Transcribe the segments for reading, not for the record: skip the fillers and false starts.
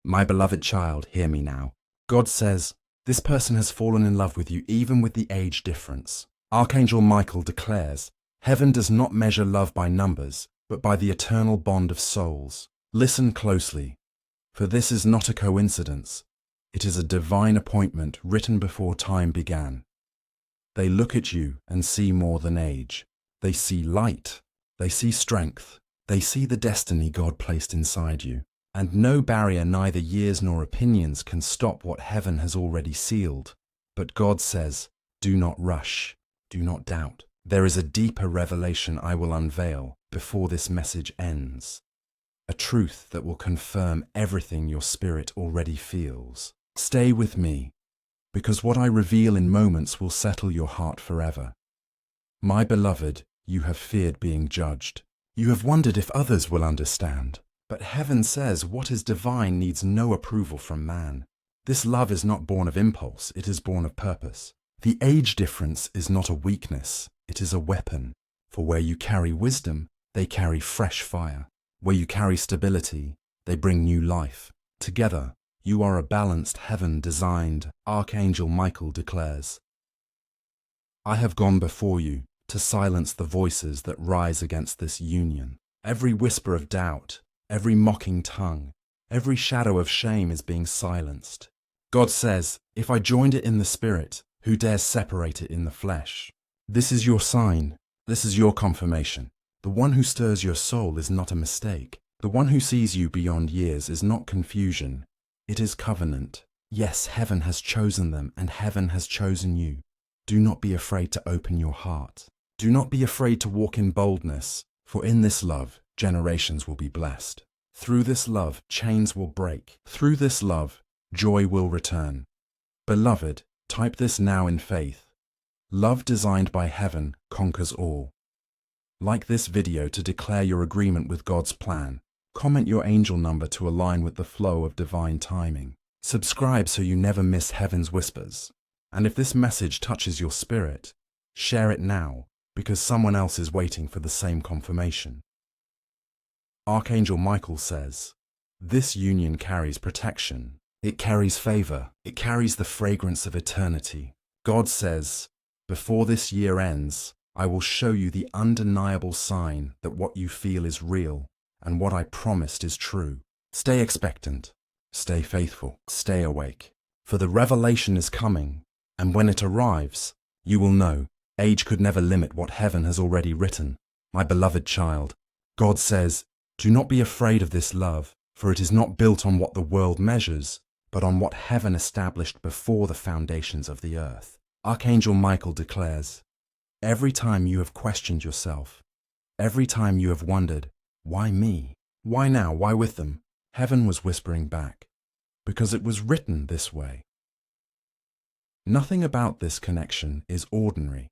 My beloved child, hear me now. God says, this person has fallen in love with you even with the age difference. Archangel Michael declares, heaven does not measure love by numbers, but by the eternal bond of souls. Listen closely, for this is not a coincidence. It is a divine appointment written before time began. They look at you and see more than age. They see light. They see strength. They see the destiny God placed inside you. And no barrier, neither years nor opinions, can stop what heaven has already sealed. But God says, do not rush. Do not doubt. There is a deeper revelation I will unveil before this message ends. A truth that will confirm everything your spirit already feels. Stay with me, because what I reveal in moments will settle your heart forever. My beloved, you have feared being judged. You have wondered if others will understand. But heaven says what is divine needs no approval from man. This love is not born of impulse, it is born of purpose. The age difference is not a weakness, it is a weapon. For where you carry wisdom, they carry fresh fire. Where you carry stability, they bring new life. Together, you are a balanced heaven designed, Archangel Michael declares. I have gone before you to silence the voices that rise against this union. Every whisper of doubt, every mocking tongue, every shadow of shame is being silenced. God says, if I joined it in the spirit, who dares separate it in the flesh? This is your sign. This is your confirmation. The one who stirs your soul is not a mistake. The one who sees you beyond years is not confusion. It is covenant. Yes, heaven has chosen them and heaven has chosen you. Do not be afraid to open your heart. Do not be afraid to walk in boldness, for in this love, generations will be blessed. Through this love, chains will break. Through this love, joy will return. Beloved, type this now in faith. Love designed by heaven conquers all. Like this video to declare your agreement with God's plan. Comment your angel number to align with the flow of divine timing. Subscribe so you never miss heaven's whispers. And if this message touches your spirit, share it now, because someone else is waiting for the same confirmation. Archangel Michael says, this union carries protection. It carries favor. It carries the fragrance of eternity. God says, before this year ends, I will show you the undeniable sign that what you feel is real and what I promised is true. Stay expectant. Stay faithful. Stay awake. For the revelation is coming, and when it arrives, you will know age could never limit what heaven has already written. My beloved child, God says, do not be afraid of this love, for it is not built on what the world measures, but on what heaven established before the foundations of the earth. Archangel Michael declares, every time you have questioned yourself, every time you have wondered, why me? Why now? Why with them? Heaven was whispering back, because it was written this way. Nothing about this connection is ordinary,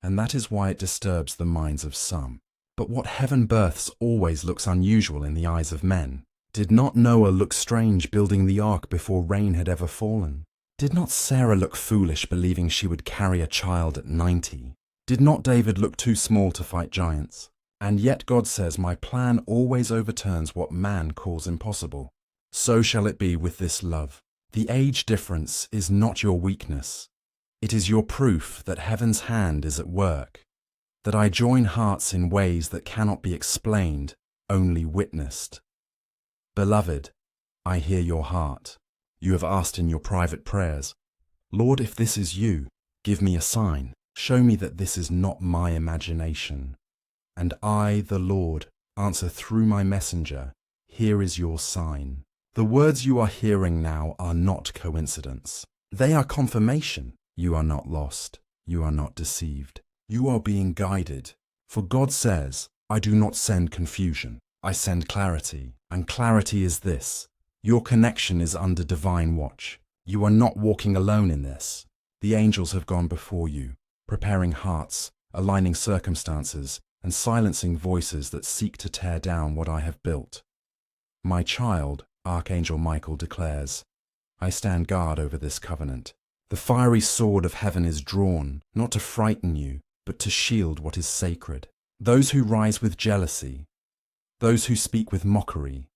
and that is why it disturbs the minds of some. But what heaven births always looks unusual in the eyes of men. Did not Noah look strange building the ark before rain had ever fallen? Did not Sarah look foolish believing she would carry a child at 90? Did not David look too small to fight giants? And yet God says, my plan always overturns what man calls impossible. So shall it be with this love. The age difference is not your weakness. It is your proof that heaven's hand is at work, that I join hearts in ways that cannot be explained, only witnessed. Beloved, I hear your heart. You have asked in your private prayers, Lord, if this is you, give me a sign. Show me that this is not my imagination. And I, the Lord, answer through my messenger, here is your sign. The words you are hearing now are not coincidence. They are confirmation. You are not lost. You are not deceived. You are being guided. For God says, I do not send confusion. I send clarity. And clarity is this. Your connection is under divine watch. You are not walking alone in this. The angels have gone before you, preparing hearts, aligning circumstances, and silencing voices that seek to tear down what I have built. My child, Archangel Michael declares, I stand guard over this covenant. The fiery sword of heaven is drawn, not to frighten you, but to shield what is sacred. Those who rise with jealousy, those who speak with mockery,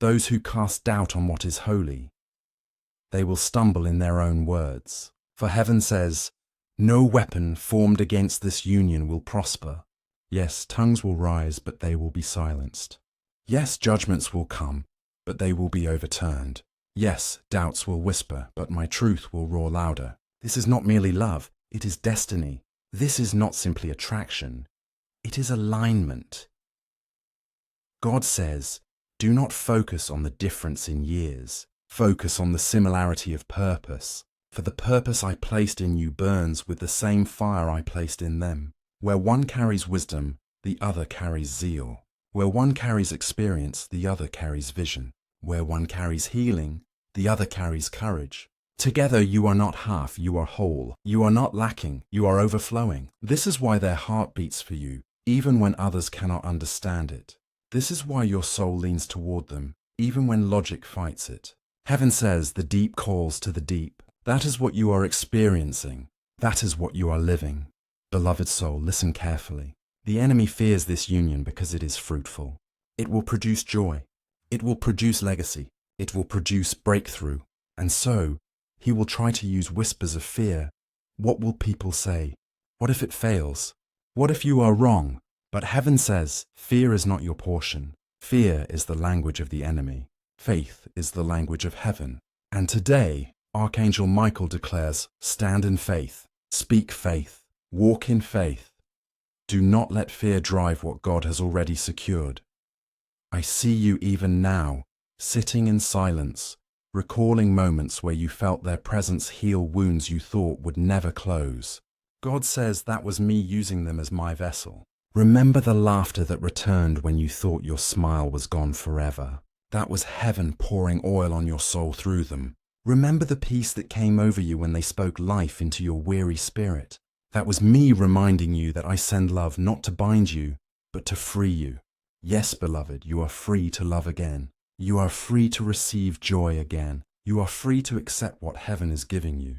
Those who cast doubt on what is holy, they will stumble in their own words. For heaven says, no weapon formed against this union will prosper. Yes, tongues will rise, but they will be silenced. Yes, judgments will come, but they will be overturned. Yes, doubts will whisper, but my truth will roar louder. This is not merely love, it is destiny. This is not simply attraction, it is alignment. God says, do not focus on the difference in years. Focus on the similarity of purpose. For the purpose I placed in you burns with the same fire I placed in them. Where one carries wisdom, the other carries zeal. Where one carries experience, the other carries vision. Where one carries healing, the other carries courage. Together you are not half, you are whole. You are not lacking, you are overflowing. This is why their heart beats for you, even when others cannot understand it. This is why your soul leans toward them, even when logic fights it. Heaven says the deep calls to the deep. That is what you are experiencing. That is what you are living. Beloved soul, listen carefully. The enemy fears this union because it is fruitful. It will produce joy. It will produce legacy. It will produce breakthrough. And so, he will try to use whispers of fear. What will people say? What if it fails? What if you are wrong? But heaven says, fear is not your portion. Fear is the language of the enemy. Faith is the language of heaven. And today, Archangel Michael declares, stand in faith, speak faith, walk in faith. Do not let fear drive what God has already secured. I see you even now, sitting in silence, recalling moments where you felt their presence heal wounds you thought would never close. God says that was me using them as my vessel. Remember the laughter that returned when you thought your smile was gone forever. That was heaven pouring oil on your soul through them. Remember the peace that came over you when they spoke life into your weary spirit. That was me reminding you that I send love not to bind you, but to free you. Yes, beloved, you are free to love again. You are free to receive joy again. You are free to accept what heaven is giving you.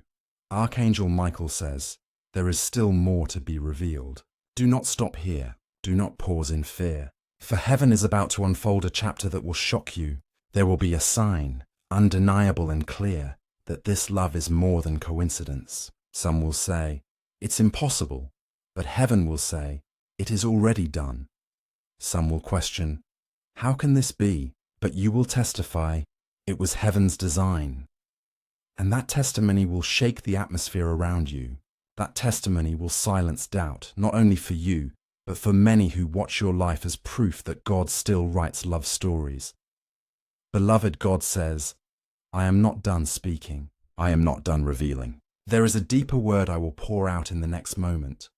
Archangel Michael says, there is still more to be revealed. Do not stop here. Do not pause in fear. For heaven is about to unfold a chapter that will shock you. There will be a sign, undeniable and clear, that this love is more than coincidence. Some will say, it's impossible, but heaven will say, it is already done. Some will question, how can this be? But you will testify, it was heaven's design. And that testimony will shake the atmosphere around you. That testimony will silence doubt, not only for you, but for many who watch your life as proof that God still writes love stories. Beloved, God says, I am not done speaking. I am not done revealing. There is a deeper word I will pour out in the next moment,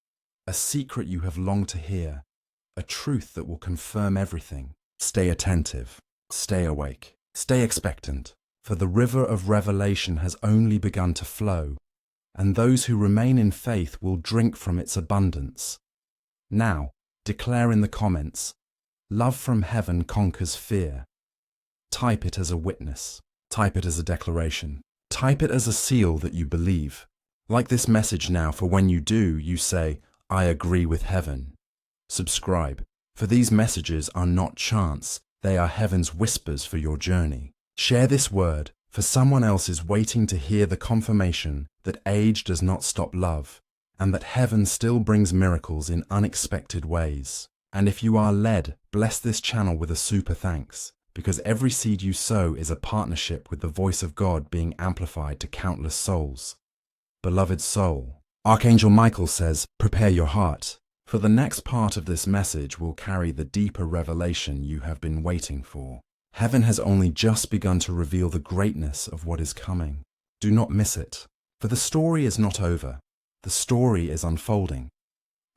a secret you have longed to hear, a truth that will confirm everything. Stay attentive, stay awake, stay expectant, for the river of revelation has only begun to flow, and those who remain in faith will drink from its abundance. Now, declare in the comments, love from heaven conquers fear. Type it as a witness. Type it as a declaration. Type it as a seal that you believe. Like this message now, for when you do, you say, I agree with heaven. Subscribe, for these messages are not chance. They are heaven's whispers for your journey. Share this word, for someone else is waiting to hear the confirmation that age does not stop love, and that heaven still brings miracles in unexpected ways. And if you are led, bless this channel with a super thanks, because every seed you sow is a partnership with the voice of God being amplified to countless souls. Beloved soul, Archangel Michael says, prepare your heart, for the next part of this message will carry the deeper revelation you have been waiting for. Heaven has only just begun to reveal the greatness of what is coming. Do not miss it, for the story is not over. The story is unfolding.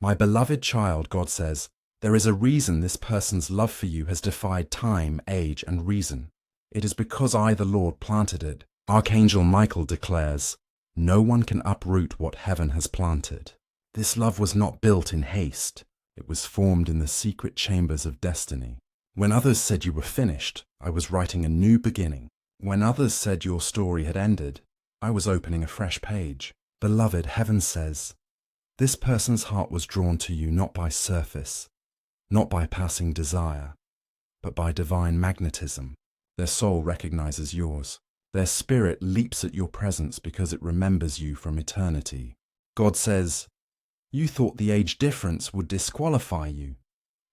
My beloved child, God says, there is a reason this person's love for you has defied time, age, and reason. It is because I, the Lord, planted it. Archangel Michael declares, no one can uproot what heaven has planted. This love was not built in haste. It was formed in the secret chambers of destiny. When others said you were finished, I was writing a new beginning. When others said your story had ended, I was opening a fresh page. Beloved, heaven says, this person's heart was drawn to you not by surface, not by passing desire, but by divine magnetism. Their soul recognizes yours. Their spirit leaps at your presence because it remembers you from eternity. God says, "You thought the age difference would disqualify you,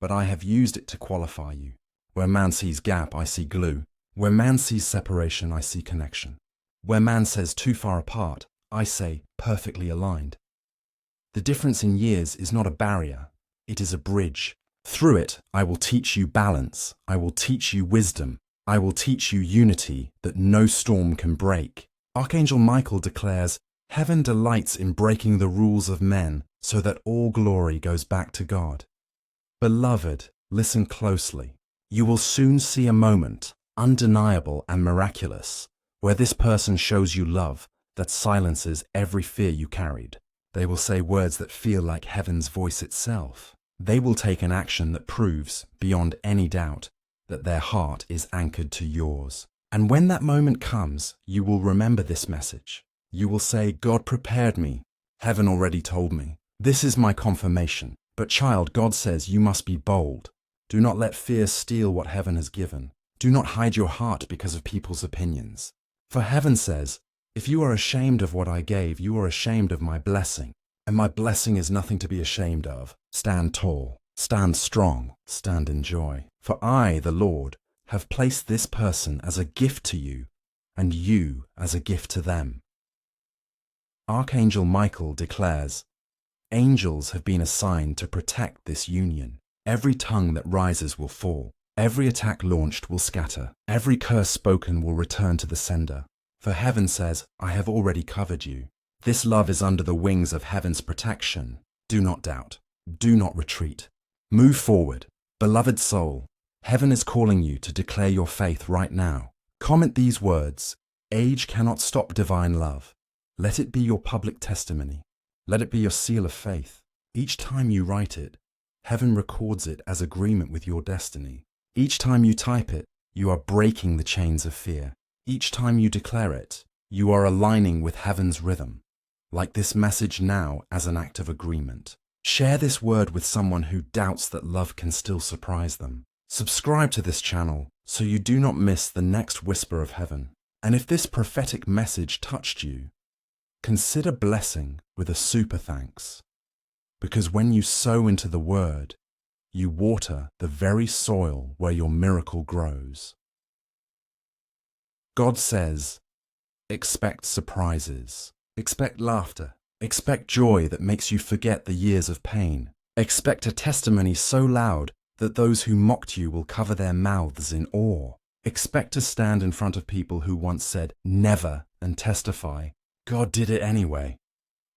but I have used it to qualify you. Where man sees gap, I see glue. Where man sees separation, I see connection. Where man says too far apart, I say perfectly aligned." The difference in years is not a barrier, it is a bridge. Through it, I will teach you balance, I will teach you wisdom, I will teach you unity that no storm can break. Archangel Michael declares, "Heaven delights in breaking the rules of men so that all glory goes back to God." Beloved, listen closely. You will soon see a moment, undeniable and miraculous, where this person shows you love that silences every fear you carried. They will say words that feel like heaven's voice itself. They will take an action that proves, beyond any doubt, that their heart is anchored to yours. And when that moment comes, you will remember this message. You will say, "God prepared me. Heaven already told me. This is my confirmation." But child, God says you must be bold. Do not let fear steal what heaven has given. Do not hide your heart because of people's opinions. For heaven says, "If you are ashamed of what I gave, you are ashamed of my blessing. And my blessing is nothing to be ashamed of. Stand tall, stand strong, stand in joy. For I, the Lord, have placed this person as a gift to you, and you as a gift to them." Archangel Michael declares, "Angels have been assigned to protect this union. Every tongue that rises will fall. Every attack launched will scatter. Every curse spoken will return to the sender. For heaven says, I have already covered you. This love is under the wings of heaven's protection. Do not doubt. Do not retreat. Move forward. Beloved soul, heaven is calling you to declare your faith right now. Comment these words, "Age cannot stop divine love." Let it be your public testimony. Let it be your seal of faith. Each time you write it, heaven records it as agreement with your destiny. Each time you type it, you are breaking the chains of fear. Each time you declare it, you are aligning with heaven's rhythm. Like this message now as an act of agreement. Share this word with someone who doubts that love can still surprise them. Subscribe to this channel so you do not miss the next whisper of heaven. And if this prophetic message touched you, consider blessing with a super thanks. Because when you sow into the word, you water the very soil where your miracle grows. God says, expect surprises, expect laughter, expect joy that makes you forget the years of pain. Expect a testimony so loud that those who mocked you will cover their mouths in awe. Expect to stand in front of people who once said never and testify, God did it anyway.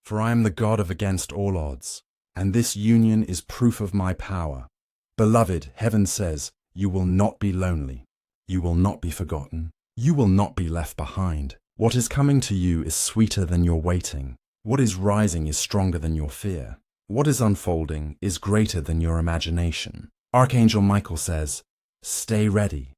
For I am the God of against all odds, and this union is proof of my power. Beloved, heaven says, you will not be lonely. You will not be forgotten. You will not be left behind. What is coming to you is sweeter than your waiting. What is rising is stronger than your fear. What is unfolding is greater than your imagination. Archangel Michael says, stay ready,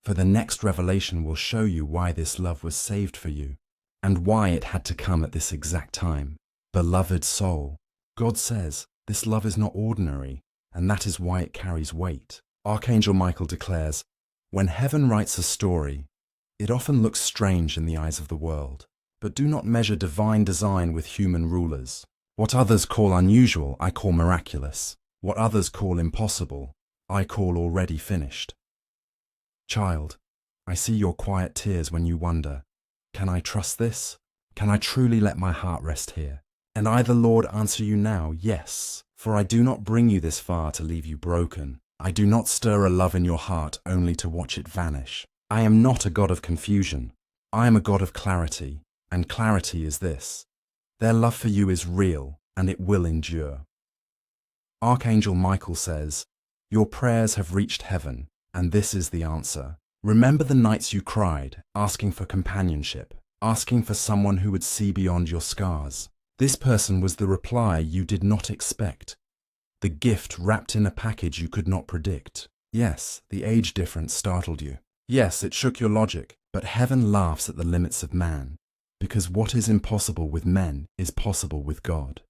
for the next revelation will show you why this love was saved for you, and why it had to come at this exact time. Beloved soul, God says, this love is not ordinary, and that is why it carries weight. Archangel Michael declares, when heaven writes a story, it often looks strange in the eyes of the world, but do not measure divine design with human rulers. What others call unusual, I call miraculous. What others call impossible, I call already finished. Child, I see your quiet tears when you wonder, can I trust this? Can I truly let my heart rest here? And I, the Lord, answer you now, yes, for I do not bring you this far to leave you broken. I do not stir a love in your heart only to watch it vanish. I am not a God of confusion. I am a God of clarity, and clarity is this. Their love for you is real, and it will endure. Archangel Michael says, your prayers have reached heaven, and this is the answer. Remember the nights you cried, asking for companionship, asking for someone who would see beyond your scars. This person was the reply you did not expect, the gift wrapped in a package you could not predict. Yes, the age difference startled you. Yes, it shook your logic, but heaven laughs at the limits of man, because what is impossible with men is possible with God.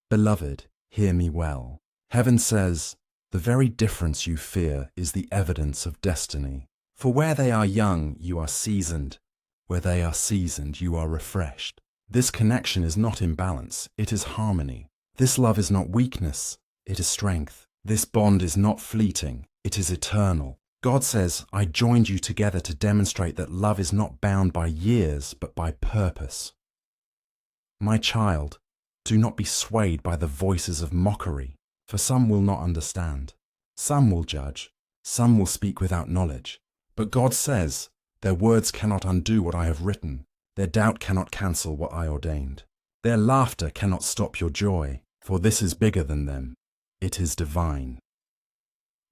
Beloved, hear me well. Heaven says, the very difference you fear is the evidence of destiny. For where they are young, you are seasoned. Where they are seasoned, you are refreshed. This connection is not imbalance, it is harmony. This love is not weakness, it is strength. This bond is not fleeting, it is eternal. God says, I joined you together to demonstrate that love is not bound by years, but by purpose. My child, do not be swayed by the voices of mockery, for some will not understand. Some will judge, some will speak without knowledge. But God says, their words cannot undo what I have written. Their doubt cannot cancel what I ordained. Their laughter cannot stop your joy, for this is bigger than them. It is divine.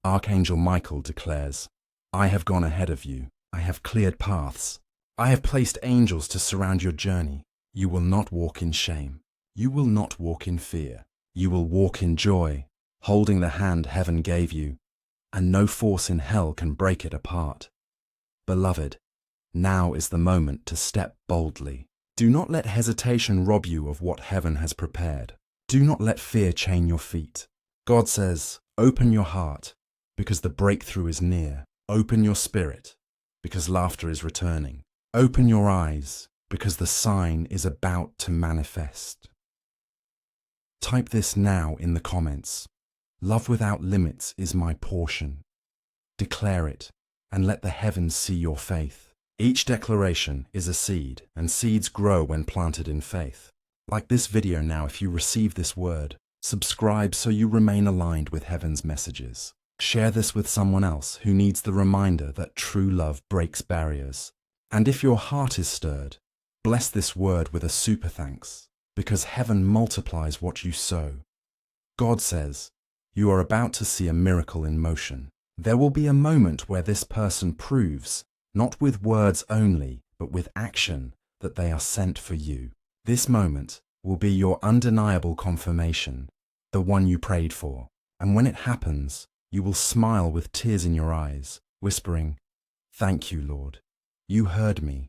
Archangel Michael declares, I have gone ahead of you. I have cleared paths. I have placed angels to surround your journey. You will not walk in shame. You will not walk in fear. You will walk in joy, holding the hand heaven gave you, and no force in hell can break it apart. Beloved, now is the moment to step boldly. Do not let hesitation rob you of what heaven has prepared. Do not let fear chain your feet. God says, open your heart, because the breakthrough is near. Open your spirit, because laughter is returning. Open your eyes, because the sign is about to manifest. Type this now in the comments. Love without limits is my portion. Declare it, and let the heavens see your faith. Each declaration is a seed, and seeds grow when planted in faith. Like this video now, if you receive this word, subscribe so you remain aligned with heaven's messages. Share this with someone else who needs the reminder that true love breaks barriers. And if your heart is stirred, bless this word with a super thanks, because heaven multiplies what you sow. God says, you are about to see a miracle in motion. There will be a moment where this person proves, not with words only, but with action, that they are sent for you. This moment will be your undeniable confirmation, the one you prayed for. And when it happens, you will smile with tears in your eyes, whispering, thank you, Lord. You heard me.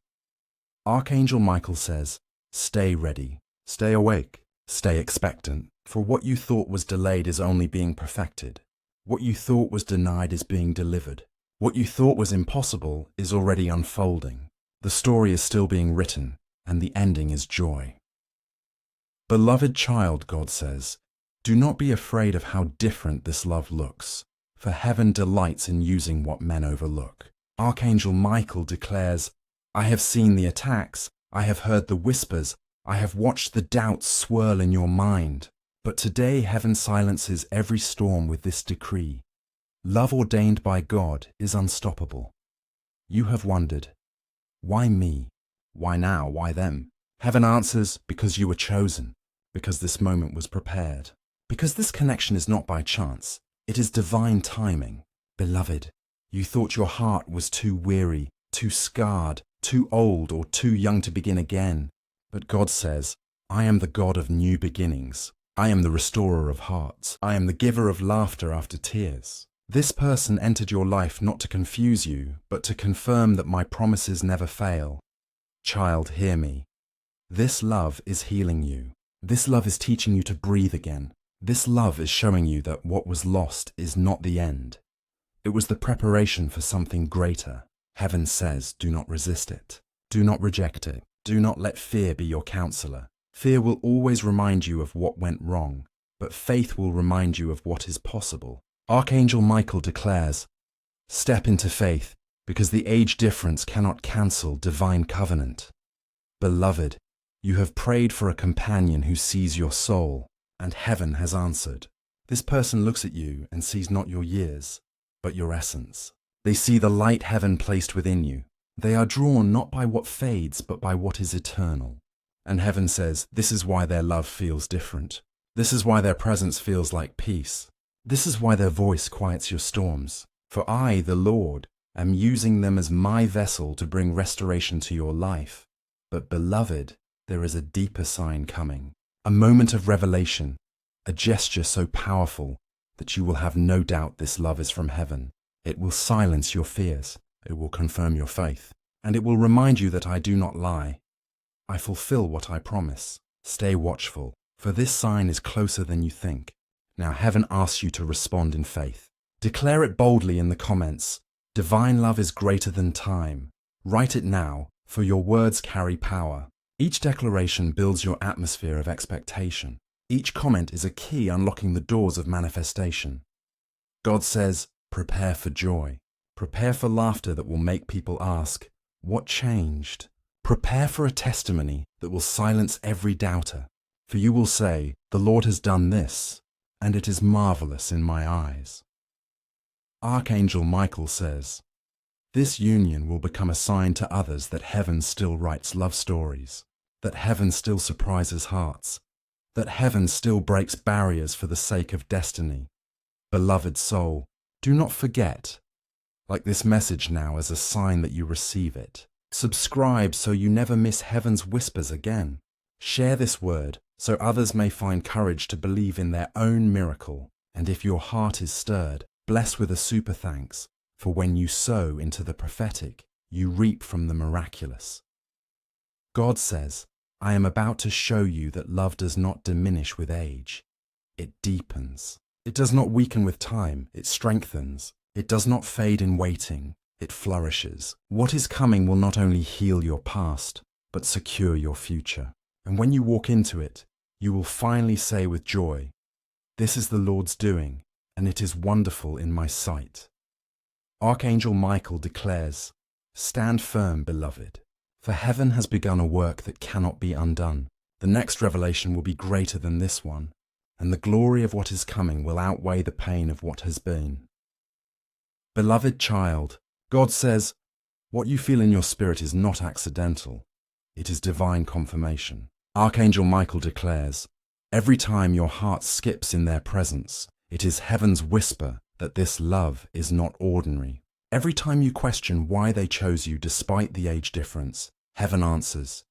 Archangel Michael says, stay ready, stay awake, stay expectant, for what you thought was delayed is only being perfected. What you thought was denied is being delivered. What you thought was impossible is already unfolding. The story is still being written, and the ending is joy. Beloved child, God says, do not be afraid of how different this love looks, for heaven delights in using what men overlook. Archangel Michael declares, I have seen the attacks, I have heard the whispers, I have watched the doubts swirl in your mind. But today heaven silences every storm with this decree. Love ordained by God is unstoppable. You have wondered, why me? Why now? Why them? Heaven answers, because you were chosen, because this moment was prepared, because this connection is not by chance, it is divine timing. Beloved, you thought your heart was too weary, too scarred, too old, or too young to begin again. But God says, I am the God of new beginnings. I am the restorer of hearts. I am the giver of laughter after tears. This person entered your life not to confuse you, but to confirm that my promises never fail. Child, hear me. This love is healing you. This love is teaching you to breathe again. This love is showing you that what was lost is not the end. It was the preparation for something greater. Heaven says, do not resist it. Do not reject it. Do not let fear be your counselor. Fear will always remind you of what went wrong, but faith will remind you of what is possible. Archangel Michael declares, step into faith, because the age difference cannot cancel divine covenant. Beloved, you have prayed for a companion who sees your soul, and heaven has answered. This person looks at you and sees not your years, but your essence. They see the light heaven placed within you. They are drawn not by what fades, but by what is eternal. And heaven says, this is why their love feels different. This is why their presence feels like peace. This is why their voice quiets your storms. For I, the Lord, am using them as my vessel to bring restoration to your life. But beloved, there is a deeper sign coming. A moment of revelation, a gesture so powerful that you will have no doubt this love is from heaven. It will silence your fears. It will confirm your faith. And it will remind you that I do not lie. I fulfill what I promise. Stay watchful, for this sign is closer than you think. Now heaven asks you to respond in faith. Declare it boldly in the comments. Divine love is greater than time. Write it now, for your words carry power. Each declaration builds your atmosphere of expectation. Each comment is a key unlocking the doors of manifestation. God says, prepare for joy. Prepare for laughter that will make people ask, what changed? Prepare for a testimony that will silence every doubter. For you will say, the Lord has done this, and it is marvelous in my eyes. Archangel Michael says, this union will become a sign to others that heaven still writes love stories, that heaven still surprises hearts, that heaven still breaks barriers for the sake of destiny. Beloved soul, do not forget. Like this message now as a sign that you receive it. Subscribe so you never miss heaven's whispers again. Share this word so others may find courage to believe in their own miracle. And if your heart is stirred, bless with a super thanks, for when you sow into the prophetic, you reap from the miraculous. God says, I am about to show you that love does not diminish with age. It deepens. It does not weaken with time, it strengthens. It does not fade in waiting, it flourishes. What is coming will not only heal your past, but secure your future. And when you walk into it, you will finally say with joy, this is the Lord's doing, and it is wonderful in my sight. Archangel Michael declares, stand firm, beloved, for heaven has begun a work that cannot be undone. The next revelation will be greater than this one, and the glory of what is coming will outweigh the pain of what has been. Beloved child, God says, what you feel in your spirit is not accidental. It is divine confirmation. Archangel Michael declares, every time your heart skips in their presence, it is heaven's whisper that this love is not ordinary. Every time you question why they chose you despite the age difference, heaven answers,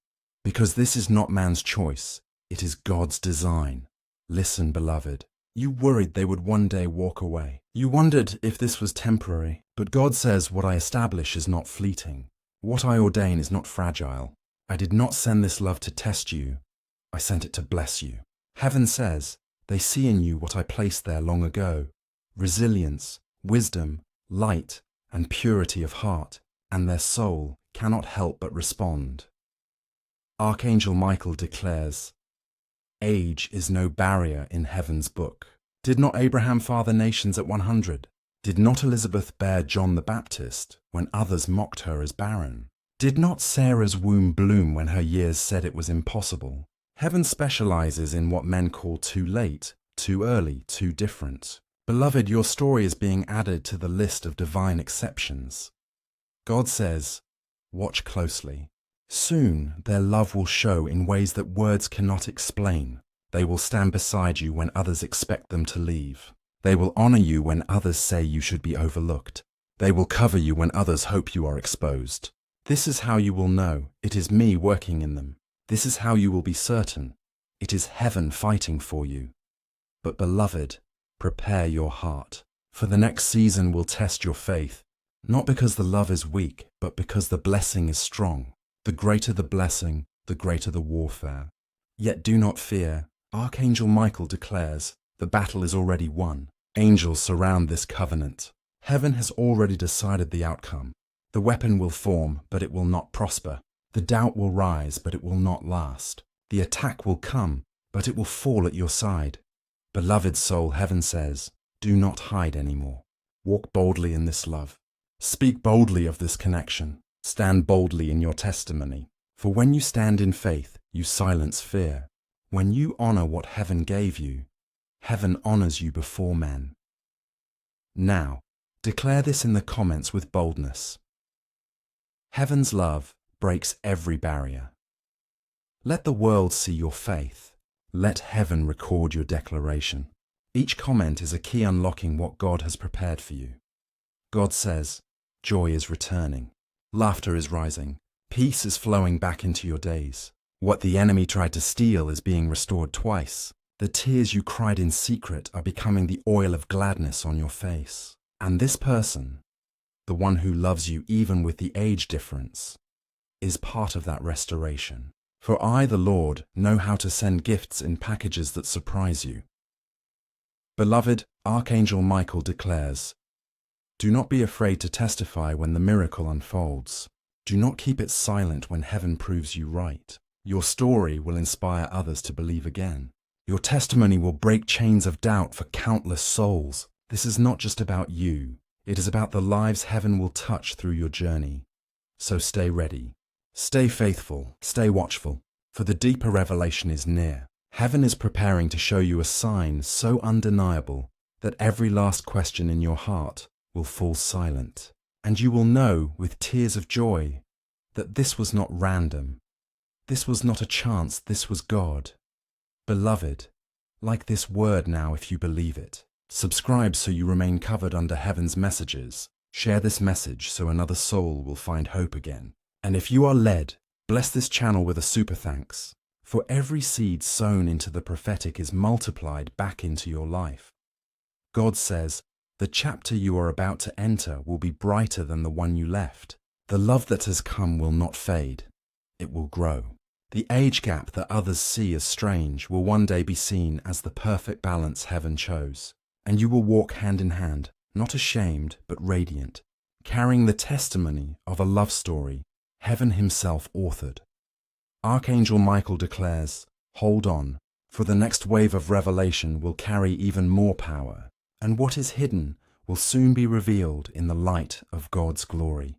because this is not man's choice, it is God's design. Listen, beloved, you worried they would one day walk away. You wondered if this was temporary, but God says what I establish is not fleeting. What I ordain is not fragile. I did not send this love to test you. I sent it to bless you. Heaven says, they see in you what I placed there long ago. Resilience, wisdom, light, and purity of heart, and their soul cannot help but respond. Archangel Michael declares, age is no barrier in heaven's book. Did not Abraham father nations at 100? Did not Elizabeth bear John the Baptist when others mocked her as barren? Did not Sarah's womb bloom when her years said it was impossible? Heaven specializes in what men call too late, too early, too different. Beloved, your story is being added to the list of divine exceptions. God says, watch closely. Soon their love will show in ways that words cannot explain. They will stand beside you when others expect them to leave. They will honor you when others say you should be overlooked. They will cover you when others hope you are exposed. This is how you will know it is me working in them. This is how you will be certain it is heaven fighting for you. But beloved, prepare your heart, for the next season will test your faith, not because the love is weak, but because the blessing is strong. The greater the blessing, the greater the warfare. Yet do not fear. Archangel Michael declares, the battle is already won. Angels surround this covenant. Heaven has already decided the outcome. The weapon will form, but it will not prosper. The doubt will rise, but it will not last. The attack will come, but it will fall at your side. Beloved soul, heaven says, do not hide anymore. Walk boldly in this love. Speak boldly of this connection. Stand boldly in your testimony. For when you stand in faith, you silence fear. When you honor what heaven gave you, heaven honors you before men. Now, declare this in the comments with boldness. Heaven's love breaks every barrier. Let the world see your faith. Let heaven record your declaration. Each comment is a key unlocking what God has prepared for you. God says, joy is returning. Laughter is rising. Peace is flowing back into your days. What the enemy tried to steal is being restored twice. The tears you cried in secret are becoming the oil of gladness on your face. And this person, the one who loves you even with the age difference, is part of that restoration. For I, the Lord, know how to send gifts in packages that surprise you. Beloved, Archangel Michael declares, Do not be afraid to testify when the miracle unfolds. Do not keep it silent when heaven proves you right. Your story will inspire others to believe again. Your testimony will break chains of doubt for countless souls. This is not just about you. It is about the lives heaven will touch through your journey. So stay ready. Stay faithful. Stay watchful. For the deeper revelation is near. Heaven is preparing to show you a sign so undeniable that every last question in your heart will fall silent. And you will know with tears of joy that this was not random. This was not a chance. This was God. Beloved, like this word now if you believe it. Subscribe so you remain covered under heaven's messages. Share this message so another soul will find hope again. And if you are led, bless this channel with a super thanks. For every seed sown into the prophetic is multiplied back into your life. God says, the chapter you are about to enter will be brighter than the one you left. The love that has come will not fade. It will grow. The age gap that others see as strange will one day be seen as the perfect balance heaven chose. And you will walk hand in hand, not ashamed but radiant, carrying the testimony of a love story heaven himself authored. Archangel Michael declares, hold on, for the next wave of revelation will carry even more power, and what is hidden will soon be revealed in the light of God's glory.